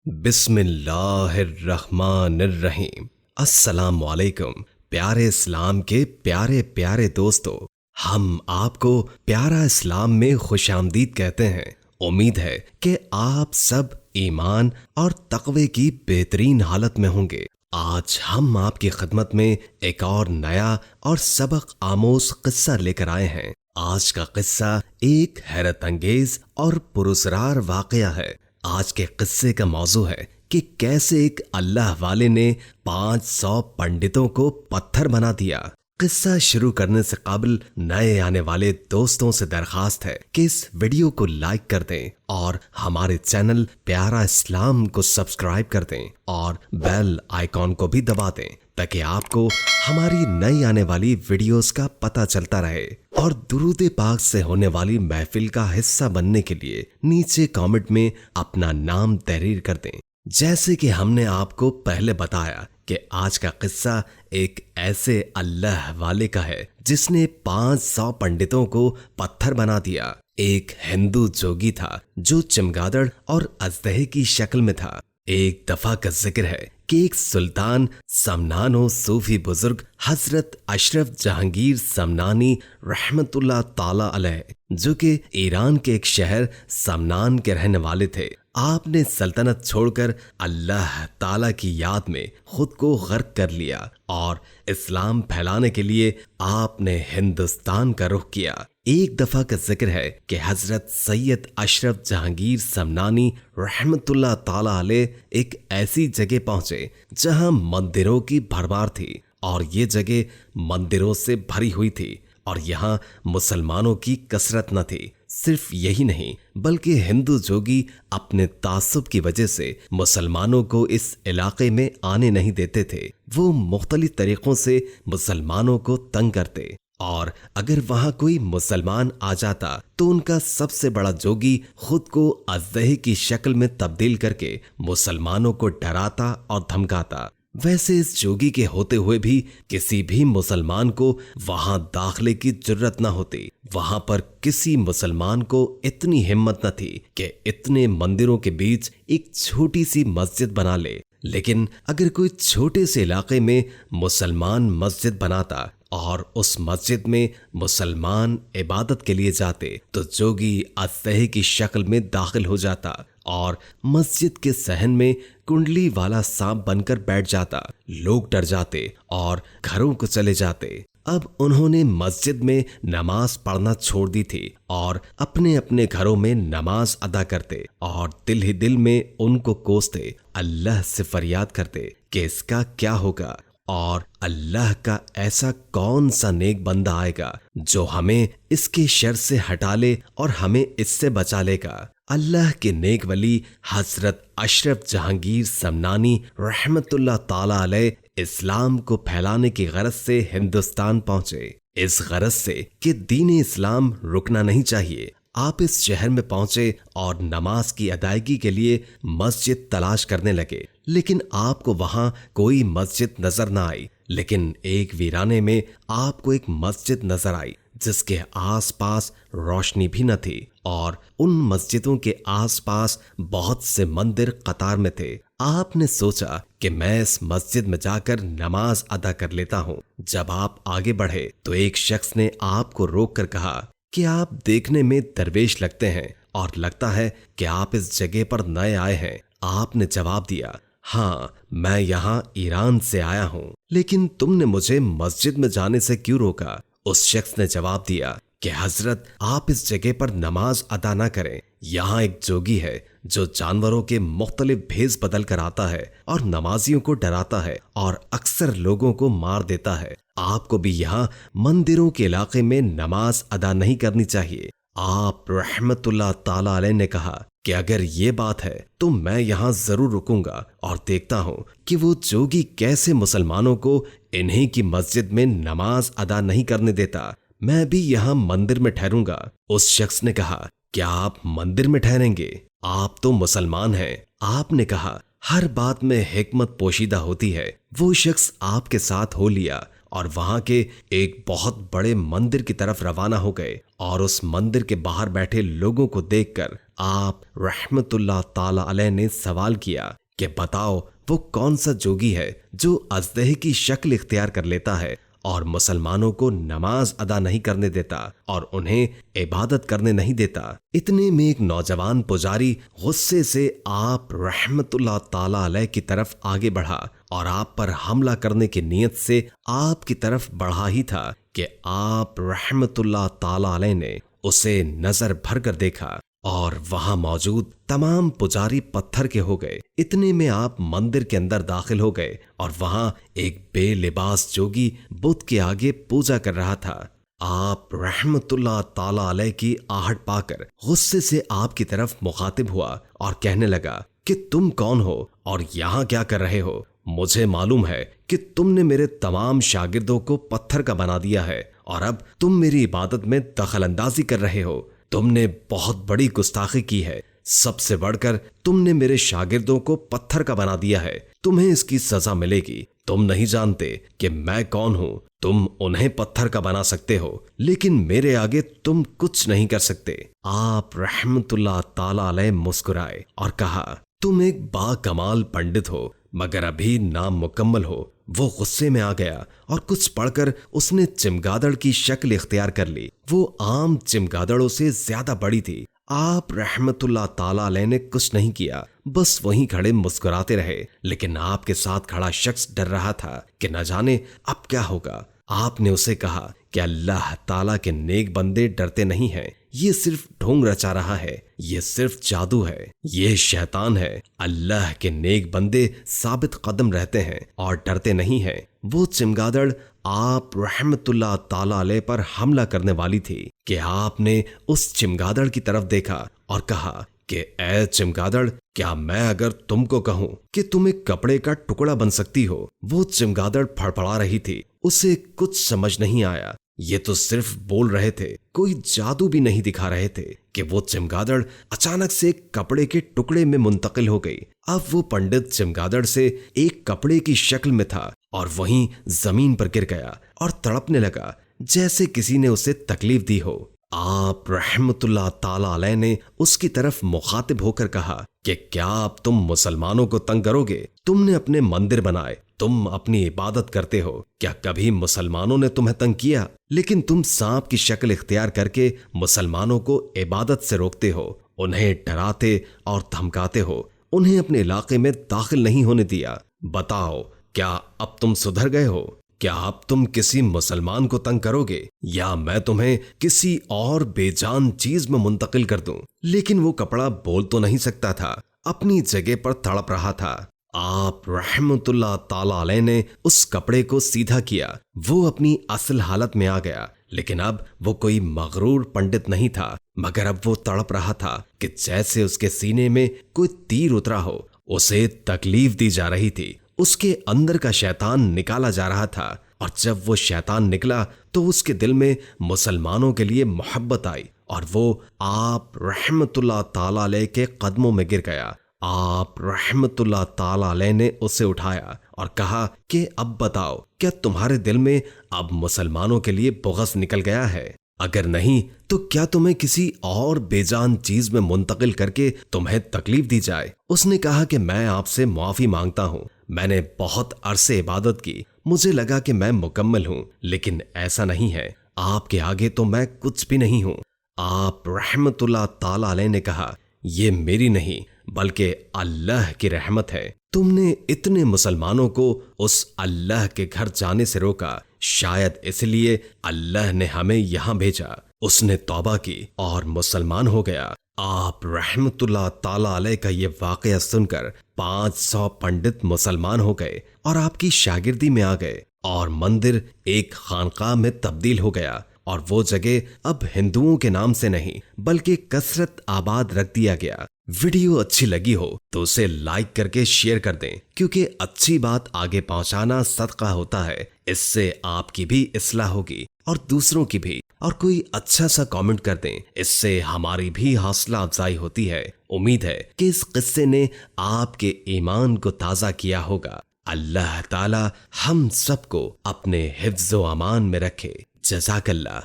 بسم اللہ الرحمن الرحیم۔ السلام علیکم پیارے اسلام کے پیارے پیارے دوستو، ہم آپ کو پیارا اسلام میں خوش آمدید کہتے ہیں۔ امید ہے کہ آپ سب ایمان اور تقوی کی بہترین حالت میں ہوں گے۔ آج ہم آپ کی خدمت میں ایک اور نیا اور سبق آموز قصہ لے کر آئے ہیں۔ آج کا قصہ ایک حیرت انگیز اور پراسرار واقعہ ہے۔ آج کے قصے کا موضوع ہے کہ کیسے ایک اللہ والے نے 500 پنڈتوں کو پتھر بنا دیا۔ قصہ شروع کرنے سے قبل نئے آنے والے دوستوں سے درخواست ہے کہ اس ویڈیو کو لائک کر دیں اور ہمارے چینل پیارا اسلام کو سبسکرائب کر دیں اور بیل آئیکن کو بھی دبا دیں تاکہ آپ کو ہماری نئی آنے والی ویڈیوز کا پتہ چلتا رہے۔ اور درود پاک سے ہونے والی محفل کا حصہ بننے کے لیے نیچے کامنٹ میں اپنا نام تحریر کر دیں۔ جیسے کہ ہم نے آپ کو پہلے بتایا کہ آج کا قصہ ایک ایسے اللہ والے کا ہے جس نے 500 پنڈتوں کو پتھر بنا دیا۔ ایک ہندو جوگی تھا جو چمگادڑ اور اژدہے کی شکل میں تھا۔ ایک دفعہ کا ذکر ہے کہ ایک سلطان سمنان و صوفی بزرگ حضرت اشرف جہانگیر سمنانی رحمت اللہ تعالی علیہ، جو کہ ایران کے ایک شہر سمنان کے رہنے والے تھے، آپ نے سلطنت چھوڑ کر اللہ تعالی کی یاد میں خود کو غرق کر لیا اور اسلام پھیلانے کے لیے آپ نے ہندوستان کا رخ کیا۔ ایک دفعہ کا ذکر ہے کہ حضرت سید اشرف جہانگیر سمنانی رحمت اللہ تعالی علیہ ایک ایسی جگہ پہنچے جہاں مندروں کی بھرمار تھی، اور یہ جگہ مندروں سے بھری ہوئی تھی، اور یہاں مسلمانوں کی کثرت نہ تھی۔ صرف یہی نہیں بلکہ ہندو جوگی اپنے تعصب کی وجہ سے مسلمانوں کو اس علاقے میں آنے نہیں دیتے تھے۔ وہ مختلف طریقوں سے مسلمانوں کو تنگ کرتے، اور اگر وہاں کوئی مسلمان آ جاتا تو ان کا سب سے بڑا جوگی خود کو اژدہے کی شکل میں تبدیل کر کے مسلمانوں کو ڈراتا اور دھمکاتا۔ ویسے اس جوگی کے ہوتے ہوئے بھی کسی بھی مسلمان کو وہاں داخلے کی جرت نہ ہوتی۔ وہاں پر کسی مسلمان کو اتنی ہمت نہ تھی کہ اتنے مندروں کے بیچ ایک چھوٹی سی مسجد بنا لے۔ لیکن اگر کوئی چھوٹے سے علاقے میں مسلمان مسجد بناتا اور اس مسجد میں مسلمان عبادت کے لیے جاتے تو جوگی اژدہے کی شکل میں داخل ہو جاتا اور مسجد کے صحن میں کنڈلی والا سانپ بن کر بیٹھ جاتا۔ لوگ ڈر جاتے اور گھروں کو چلے جاتے۔ اب انہوں نے مسجد میں نماز پڑھنا چھوڑ دی تھی اور اپنے اپنے گھروں میں نماز ادا کرتے، اور دل ہی دل میں ان کو کوستے، اللہ سے فریاد کرتے کہ اس کا کیا ہوگا، اور اللہ کا ایسا کون سا نیک بندہ آئے گا جو ہمیں اس کے شر سے ہٹا لے اور ہمیں اس سے بچا لے گا۔ اللہ کے نیک ولی حضرت اشرف جہانگیر سمنانی رحمت اللہ تعالی علیہ اسلام کو پھیلانے کی غرض سے ہندوستان پہنچے، اس غرض سے کہ دین اسلام رکنا نہیں چاہیے۔ آپ اس شہر میں پہنچے اور نماز کی ادائیگی کے لیے مسجد تلاش کرنے لگے، لیکن آپ کو وہاں کوئی مسجد نظر نہ آئی۔ لیکن ایک ویرانے میں آپ کو ایک مسجد نظر آئی جس کے آس پاس روشنی بھی نہ تھی، اور ان مسجدوں کے آس پاس بہت سے مندر قطار میں تھے۔ آپ نے سوچا کہ میں اس مسجد میں جا کر نماز ادا کر لیتا ہوں۔ جب آپ آگے بڑھے تو ایک شخص نے آپ کو روک کر کہا کہ آپ دیکھنے میں درویش لگتے ہیں اور لگتا ہے کہ آپ اس جگہ پر نئے آئے ہیں۔ آپ نے جواب دیا، ہاں میں یہاں ایران سے آیا ہوں، لیکن تم نے مجھے مسجد میں جانے سے کیوں روکا؟ اس شخص نے جواب دیا کہ حضرت آپ اس جگہ پر نماز ادا نہ کریں، یہاں ایک جوگی ہے جو جانوروں کے مختلف بھیس بدل کر آتا ہے اور نمازیوں کو ڈراتا ہے اور اکثر لوگوں کو مار دیتا ہے۔ آپ کو بھی یہاں مندروں کے علاقے میں نماز ادا نہیں کرنی چاہیے۔ آپ رحمت اللہ تعالی علیہ نے کہا کہ اگر یہ بات ہے تو میں یہاں ضرور رکوں گا اور دیکھتا ہوں کہ وہ جوگی کیسے مسلمانوں کو انہی کی مسجد میں نماز ادا نہیں کرنے دیتا۔ میں بھی یہاں مندر میں ٹھہروں گا۔ اس شخص نے کہا، کیا آپ مندر میں ٹھہریں گے؟ آپ تو مسلمان ہیں۔ آپ نے کہا، ہر بات میں حکمت پوشیدہ ہوتی ہے۔ وہ شخص آپ کے ساتھ ہو لیا اور وہاں کے ایک بہت بڑے مندر کی طرف روانہ ہو گئے، اور اس مندر کے باہر بیٹھے لوگوں کو دیکھ کر آپ رحمت اللہ تعالی علیہ نے سوال کیا کہ بتاؤ وہ کون سا جوگی ہے جو اژدہے کی شکل اختیار کر لیتا ہے اور مسلمانوں کو نماز ادا نہیں کرنے دیتا اور انہیں عبادت کرنے نہیں دیتا؟ اتنے میں ایک نوجوان پجاری غصے سے آپ رحمت اللہ تعالی علیہ کی طرف آگے بڑھا اور آپ پر حملہ کرنے کی نیت سے آپ کی طرف بڑھا ہی تھا کہ آپ رحمت اللہ تعالی علیہ نے اسے نظر بھر کر دیکھا اور وہاں موجود تمام پجاری پتھر کے ہو گئے۔ اتنے میں آپ مندر کے اندر داخل ہو گئے اور وہاں ایک بے لباس جوگی بت کے آگے پوجا کر رہا تھا۔ آپ رحمت اللہ تعالی علیہ کی آہٹ پا کر غصے سے آپ کی طرف مخاطب ہوا اور کہنے لگا کہ تم کون ہو اور یہاں کیا کر رہے ہو؟ مجھے معلوم ہے کہ تم نے میرے تمام شاگردوں کو پتھر کا بنا دیا ہے اور اب تم میری عبادت میں دخل اندازی کر رہے ہو۔ تم نے بہت بڑی گستاخی کی ہے، سب سے بڑھ کر تم نے میرے شاگردوں کو پتھر کا بنا دیا ہے، تمہیں اس کی سزا ملے گی۔ تم نہیں جانتے کہ میں کون ہوں، تم انہیں پتھر کا بنا سکتے ہو لیکن میرے آگے تم کچھ نہیں کر سکتے۔ آپ رحمت اللہ تعالی علیہ مسکرائے اور کہا تم ایک با کمال پنڈت ہو مگر ابھی نام مکمل ہو۔ وہ غصے میں آ گیا اور کچھ پڑھ کر اس نے چمگادڑ کی شکل اختیار کر لی۔ وہ عام چمگادڑوں سے زیادہ بڑی تھی۔ آپ رحمت اللہ تعالی علیہ نے کچھ نہیں کیا، بس وہیں کھڑے مسکراتے رہے، لیکن آپ کے ساتھ کھڑا شخص ڈر رہا تھا کہ نہ جانے اب کیا ہوگا۔ آپ نے اسے کہا کہ اللہ تعالیٰ کے نیک بندے ڈرتے نہیں ہیں، یہ صرف ڈھونگ رچا رہا ہے، یہ صرف جادو ہے، یہ شیطان ہے۔ اللہ کے نیک بندے ثابت قدم رہتے ہیں اور ڈرتے نہیں ہیں۔ وہ چمگادڑ آپ رحمت اللہ تعالی علیہ پر حملہ کرنے والی تھی کہ آپ نے اس چمگادڑ کی طرف دیکھا اور کہا کہ اے چمگادڑ، کیا میں اگر تم کو کہوں کہ تم ایک کپڑے کا ٹکڑا بن سکتی ہو؟ وہ چمگادڑ پھڑپڑا رہی تھی، اسے کچھ سمجھ نہیں آیا۔ یہ تو صرف بول رہے تھے، کوئی جادو بھی نہیں دکھا رہے تھے کہ وہ چمگادڑ اچانک سے ایک کپڑے کے ٹکڑے میں منتقل ہو گئی۔ اب وہ پنڈت چمگادڑ سے ایک کپڑے کی شکل میں تھا اور وہیں زمین پر گر گیا اور تڑپنے لگا جیسے کسی نے اسے تکلیف دی ہو۔ آپ رحمت اللہ تعالی علیہ نے اس کی طرف مخاطب ہو کر کہا کہ کیا اب تم مسلمانوں کو تنگ کرو گے؟ تم نے اپنے مندر بنائے، تم اپنی عبادت کرتے ہو، کیا کبھی مسلمانوں نے تمہیں تنگ کیا؟ لیکن تم سانپ کی شکل اختیار کر کے مسلمانوں کو عبادت سے روکتے ہو، انہیں ڈراتے اور دھمکاتے ہو، انہیں اپنے علاقے میں داخل نہیں ہونے دیا۔ بتاؤ کیا اب تم سدھر گئے ہو؟ کیا اب تم کسی مسلمان کو تنگ کرو گے یا میں تمہیں کسی اور بے جان چیز میں منتقل کر دوں؟ لیکن وہ کپڑا بول تو نہیں سکتا تھا، اپنی جگہ پر تڑپ رہا تھا۔ آپ رحمت اللہ تعالی علیہ نے اس کپڑے کو سیدھا کیا، وہ اپنی اصل حالت میں آ گیا، لیکن اب وہ کوئی مغرور پنڈت نہیں تھا، مگر اب وہ تڑپ رہا تھا کہ جیسے اس کے سینے میں کوئی تیر اترا ہو، اسے تکلیف دی جا رہی تھی، اس کے اندر کا شیطان نکالا جا رہا تھا، اور جب وہ شیطان نکلا تو اس کے دل میں مسلمانوں کے لیے محبت آئی اور وہ آپ رحمت اللہ تعالی علیہ کے قدموں میں گر گیا۔ آپ رحمت اللہ تعالی علیہ نے اسے اٹھایا اور کہا کہ اب بتاؤ کیا تمہارے دل میں اب مسلمانوں کے لیے بغض نکل گیا ہے؟ اگر نہیں تو کیا تمہیں کسی اور بے جان چیز میں منتقل کر کے تمہیں تکلیف دی جائے؟ اس نے کہا کہ میں آپ سے معافی مانگتا ہوں، میں نے بہت عرصے عبادت کی، مجھے لگا کہ میں مکمل ہوں، لیکن ایسا نہیں ہے، آپ کے آگے تو میں کچھ بھی نہیں ہوں۔ آپ رحمت اللہ تعالی علیہ نے کہا یہ میری نہیں بلکہ اللہ کی رحمت ہے، تم نے اتنے مسلمانوں کو اس اللہ کے گھر جانے سے روکا، شاید اس لیے اللہ نے ہمیں یہاں بھیجا۔ اس نے توبہ کی اور مسلمان ہو گیا۔ آپ رحمت اللہ تعالی علیہ کا یہ واقعہ سن کر 500 پنڈت مسلمان ہو گئے اور آپ کی شاگردی میں آ گئے، اور مندر ایک خانقاہ میں تبدیل ہو گیا، اور وہ جگہ اب ہندوؤں کے نام سے نہیں بلکہ کثرت آباد رکھ دیا گیا۔ ویڈیو اچھی لگی ہو تو اسے لائک کر کے شیئر کر دیں، کیونکہ اچھی بات آگے پہنچانا صدقہ ہوتا ہے، اس سے آپ کی بھی اصلاح ہوگی اور دوسروں کی بھی۔ اور کوئی اچھا سا کامنٹ کر دیں، اس سے ہماری بھی حوصلہ افزائی ہوتی ہے۔ امید ہے کہ اس قصے نے آپ کے ایمان کو تازہ کیا ہوگا۔ اللہ تعالی ہم سب کو اپنے حفظ و امان میں رکھے۔ جزاک اللہ۔